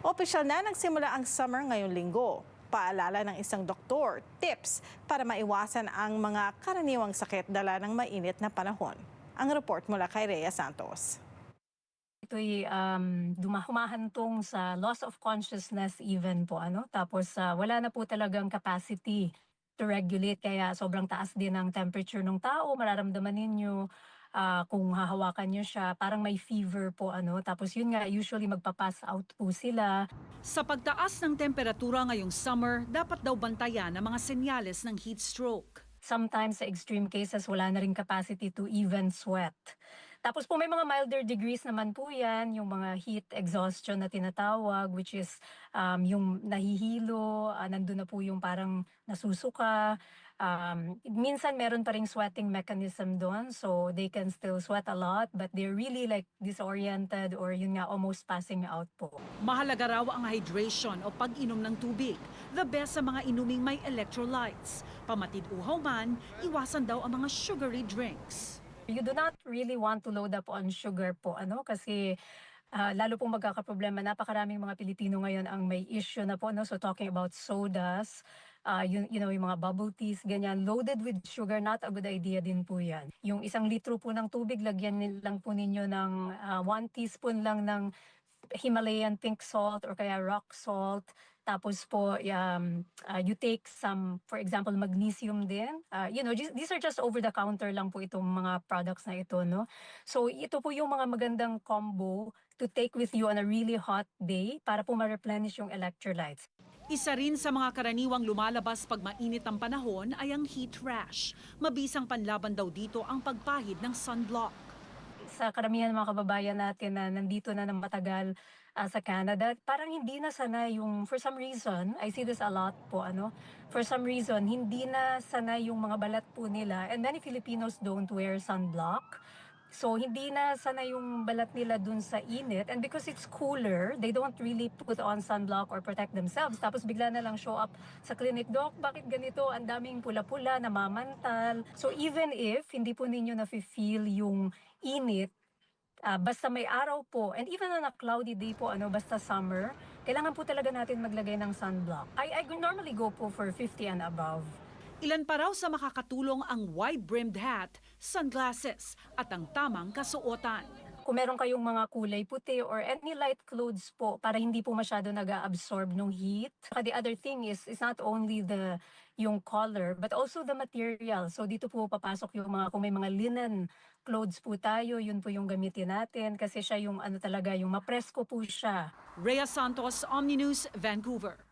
Opisyal na nagsimula ang summer ngayong linggo. Paalala ng isang doktor, tips para maiwasan ang mga karaniwang sakit dala ng mainit na panahon. Ang report mula kay Rhea Santos. Ito'y, humahantong sa loss of consciousness even po ano, tapos, wala na po talagang capacity to regulate kaya sobrang taas din ang temperature ng tao, mararamdaman ninyo, kung hahawakan niyo siya parang may fever po ano, tapos yun nga usually magpa-pass out po sila. Sa pagtaas ng temperatura ngayong summer, dapat daw bantayan ang mga senyales ng heat stroke. Sometimes sa extreme cases wala na ring capacity to even sweat. Tapos po may mga milder degrees naman po yan, yung mga heat exhaustion na tinatawag, which is yung nahihilo, nandun na po yung parang nasusuka. Minsan meron pa ring sweating mechanism doon, so they can still sweat a lot, but they're really like disoriented or yun nga almost passing out po. Mahalaga raw ang hydration o pag-inom ng tubig. The best sa mga inuming may electrolytes. Pamatid-uhaw man, iwasan daw ang mga sugary drinks. You do not really want to load up on sugar po ano kasi lalo pong magkakaproblema. Napakaraming mga Pilipino ngayon ang may issue na po no. So talking about sodas, yung mga bubble teas, ganyan, loaded with sugar, not a good idea din po yan. Yung 1 litro po ng tubig, lagyan lang po ninyo ng 1 teaspoon lang ng Himalayan pink salt or kaya rock salt. Tapos po, you take some, for example, magnesium din. These are just over-the-counter lang po itong mga products na ito, no? So, ito po yung mga magandang combo to take with you on a really hot day para po ma-replenish yung electrolytes. Isa rin sa mga karaniwang lumalabas pag mainit ang panahon ay ang heat rash. Mabisang panlaban daw dito ang pagpahid ng sunblock. Sa karamihan ng mga kababayan natin na nandito na ng matagal sa Canada, parang hindi na sanay yung, for some reason, I see this a lot po, ano, for some reason, hindi na sanay yung mga balat po nila, and many Filipinos don't wear sunblock. So, hindi na sanay yung balat nila dun sa init, and because it's cooler, they don't really put on sunblock or protect themselves. Tapos bigla na lang show up sa clinic, "Doc, bakit ganito? Ang daming pula-pula, namamantal." So, even if hindi po ninyo nafe-feel yung init, basta may araw po, and even on a cloudy day po, ano, basta summer, kailangan po talaga natin maglagay ng sunblock. I normally go po for 50 and above. Ilan pa raw sa makakatulong ang wide-brimmed hat, sunglasses at ang tamang kasuotan. Kung meron kayong mga kulay puti or any light clothes po para hindi po masyado nag-absorb ng heat. The other thing is not only yung color but also the material. So dito po papasok yung mga, kung may mga linen clothes po tayo, yun po yung gamitin natin kasi siya yung ano talaga, yung mapresko po siya. Rhea Santos, Omni News, Vancouver.